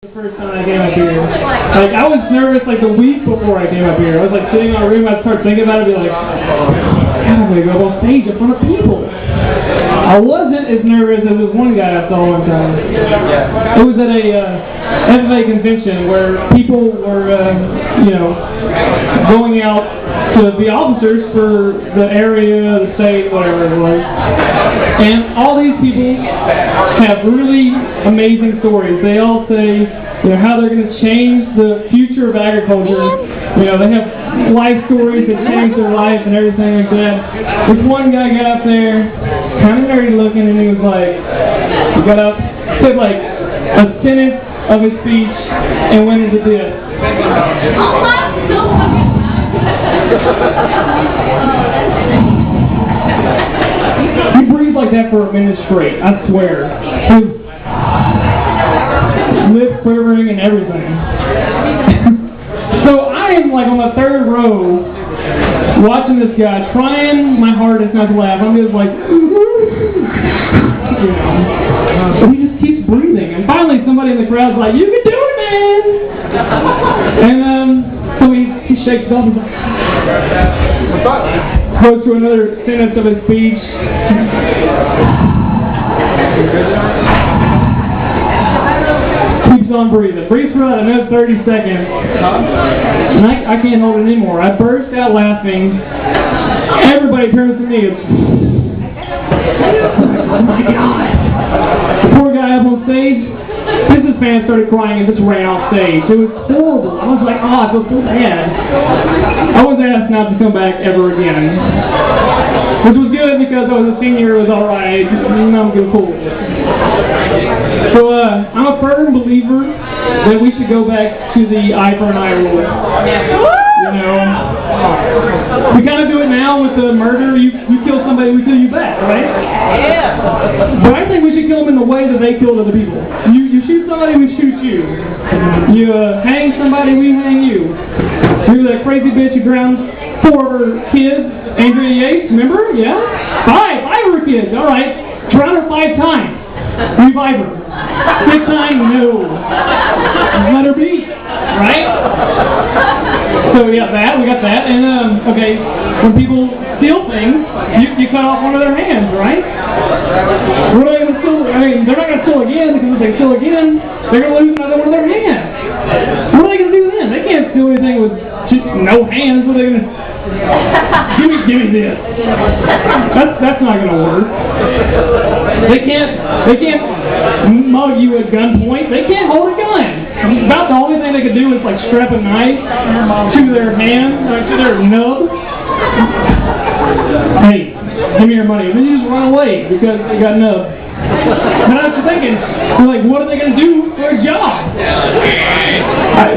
The first time I came up here. Like, I was nervous like the week before I came up here. I was like sitting in my room, I'd start thinking about it and be like, I'm going to go on stage in front of people. I wasn't as nervous as this one guy I saw one time. It was at a FFA convention where people were, going out to be officers for the area, the state, whatever it was. And all these people have really amazing stories. They all say, how they're going to change the future of agriculture. They have life stories that change their life and everything like that. This one guy got up there, kind of nerdy looking, and he was like, he got up, said like a sentence of his speech, and went into this. He breathed like that for a minute straight, I swear. His lip quivering and everything. So I am like on the third row watching this guy, trying my hardest not to laugh. I'm just like, but he just keeps breathing. And finally somebody in the crowd's like, you can do it, man! And so he shakes it off and goes to another sentence of his speech. Keeps on breathing. Breathes for about another 30 seconds. And I can't hold it anymore. I burst out laughing. Everybody turns to me. Oh my God. The poor guy up on stage, business fans started crying and just ran off stage. It was horrible. I was like, I feel so bad. I was asked not to come back ever again. Which was good because I was a senior, it was alright. I'm going to pull it. So, I'm a firm believer that we should go back to the eye for an eye rule. We kind of do it now with the murder. You kill somebody, we kill you back, right? Yeah. But I think we should kill them in the way that they killed other people. You shoot somebody, we shoot you. You hang somebody, we hang you. Remember that crazy bitch who drowned 4 of her kids, Andrea Yates, remember? Yeah? 5 of her kids, alright. Drown her 5 times. Revive her. 6th time, no. Let her be, right? So we got that, and okay, when people steal things, you cut off one of their hands, right? What are they going to steal? I mean, they're not going to steal again, because if they steal again, they're going to lose another one of their hands. What are they going to do then? They can't steal anything with just no hands. What are they going to... Give me this. That's not going to work. They can't mug you at gunpoint. They can't hold a gun. About the only thing they could do is like strap a knife to their hand, or to their nub. Hey, give me your money. And then you just run away because they got nubbed. And I was thinking, like, what are they going to do for a job?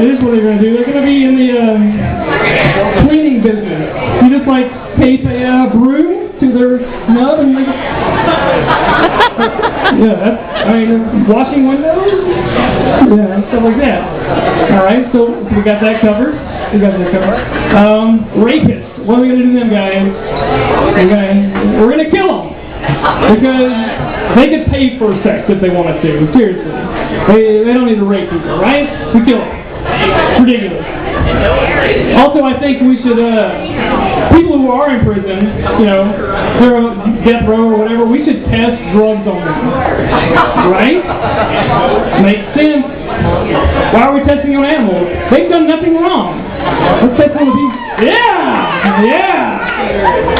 This is what they're going to do. They're going to be in the cleaning business. You just like tape a broom to their nub and like, washing windows, stuff like that. All right, so we got that covered. Rapists. What are we going to do to them guys? We're going to kill them because they could pay for sex if they wanted to. Seriously, they don't need to rape people, right? We kill them. It's ridiculous. Also, I think we should, people who are in prison, they're on death row or whatever, we should test drugs on them. Right? Makes sense. Why are we testing on animals? They've done nothing wrong. Let's test on the people. Yeah!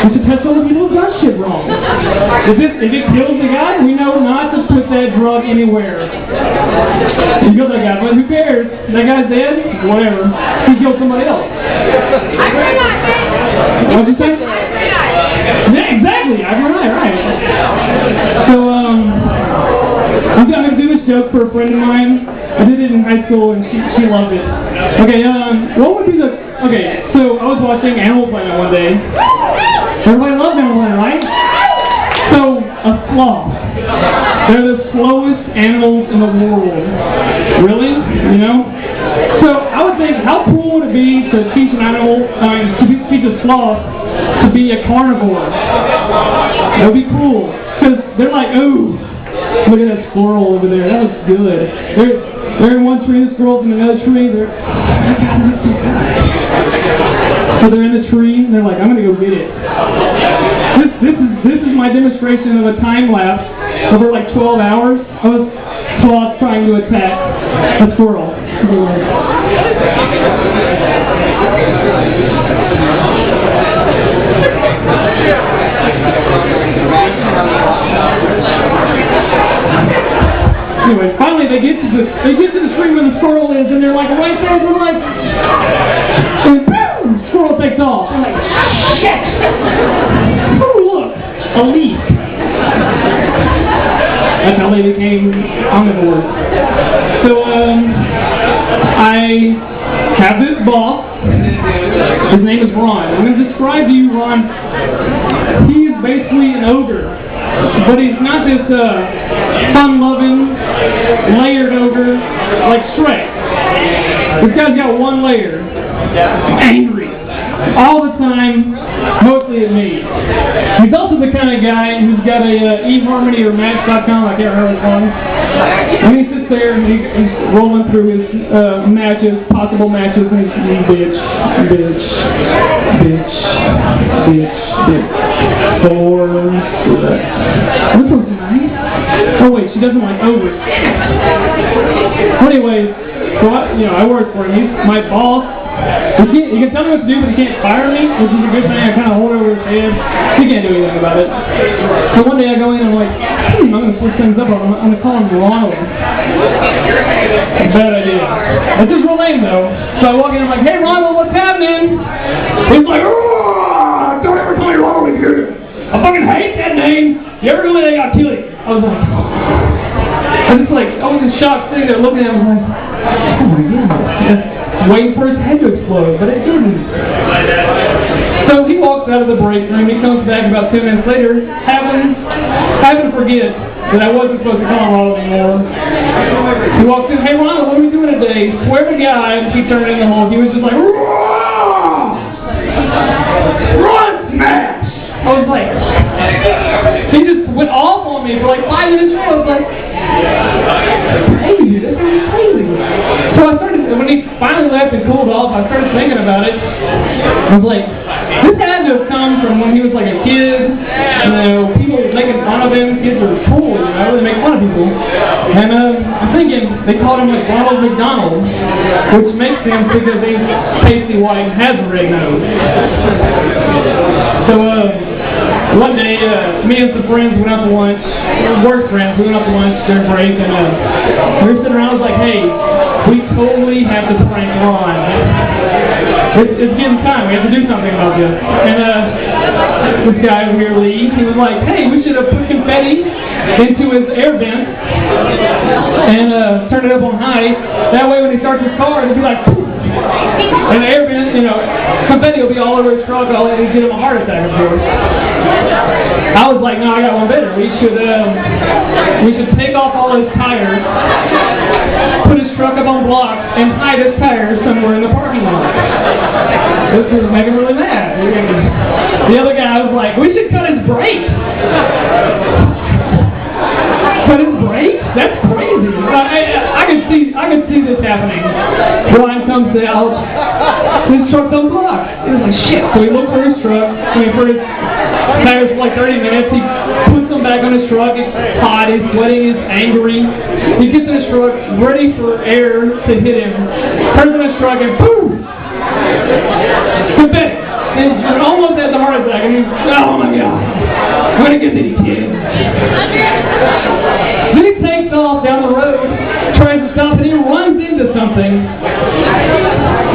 We should test on the people who've done shit wrong. If it kills the guy, we know not to put that drug anywhere. You killed that guy, but who cares? That guy's dead? Whatever. He killed somebody else. What'd you say? Yeah, exactly. Right. So, I'm going to do this joke for a friend of mine. I did it in high school and she loved it. Okay, what would be so I was watching Animal Planet one day. Everybody loves Animal Planet, right? So, a sloth. They're the slowest animals in the world. Really? So, I would think, how cool would it be to teach an animal, to teach a sloth to be a carnivore? That would be cool. Because they're like, ooh, look at that squirrel over there. That was good. They're in one tree, this girl's in another tree. So they're in the tree, and they're like, I'm going to go get it. This is my demonstration of a time lapse over like 12 hours of sloths trying to attack a squirrel. Anyway, finally they get to the tree where the squirrel is, and they're like right there. They're like, and boom, squirrel takes off. I'm like, shit! Oh look, a leaf. That's how they became omnivores. So I have this boss. His name is Ron. I'm going to describe to you Ron. He is basically an ogre. But he's not this fun-loving, layered ogre like Shrek. This guy's got one layer. Angry. All the time, mostly at me. He's also the kind of guy who's got a eHarmony or Match.com, I can't remember which one. And he sits there and he's rolling through his matches, possible matches, and he's bitch. This one's nice. Oh wait, she doesn't like ogres. Anyway, so I work for him. He's my boss. He can tell me what to do, but he can't fire me, which is a good thing. I kind of hold over his head. He can't do anything about it. So one day I go in and I'm like, I'm going to switch things up. I'm going to call him Ronald. Bad idea. That's his real name, though. So I walk in and I'm like, hey, Ronald, what's happening? He's like, oh, don't ever call me Ronald again. I fucking hate that name. You ever know that I'll kill you? I was like, I was in shock sitting there looking at him. I'm like, oh my God. Waiting for his head to explode, but it didn't. So he walks out of the break room. He comes back about 2 minutes later, having to forget that I wasn't supposed to call him Ronald anymore. He walks in, hey Ronald, what are we doing today? Swear to God, and he turned in the hole. He was just like, run smash! I was like, he just went off on me for like 5 minutes straight. I was like, crazy, that's crazy. So I started, when he finally left and cooled off, I started thinking about it. I was like, this had to have come from when he was like a kid. People making fun of him. Kids are cool, they make fun of people. And I'm thinking, they called him like Ronald McDonald, which makes him think that he's pasty white and has a red nose. So, one day, me and some friends went out to lunch, work friends, we went out to lunch during break, and we were sitting around, I was like, hey, we totally have to prank Ron. It's getting time, we have to do something about this. And this guy over here, Lee, he was like, hey, we should have put confetti into his air vent and turn it up on high. That way when he starts his car, it'll be like, poof. And the air vent, confetti will be all over his truck, it'll get him a heart attack, of course. I was like, no, I got one better. We should take off all his tires, put his truck up on blocks, and hide his tires somewhere in the parking lot. This was making him really mad. The other guy was like, we should cut his brakes. Cut his brakes? That's crazy. I could see this happening. Brian comes out, his truck's on blocks. He was like, shit. So he looked for his truck, for his tires for like 30 minutes. He puts them back on his truck. It's hot, he's sweating, he's angry. He gets in his truck, ready for air to hit him. Turns on his truck and boom! Confetti! And he almost has a heart attack. And he's, oh my God. I'm gonna get these kids. Then he takes off down the road, tries to stop, and he runs into something.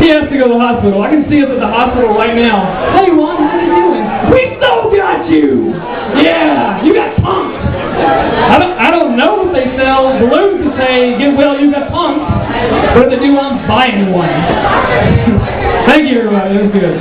He has to go to the hospital. I can see us at the hospital right now. Hey, Ron, how you doing? We still got you! Yeah, you got punked. I don't know if they sell balloons to say, get well, you got punked. But if they do, I'm buying one. Thank you, everybody. That was good.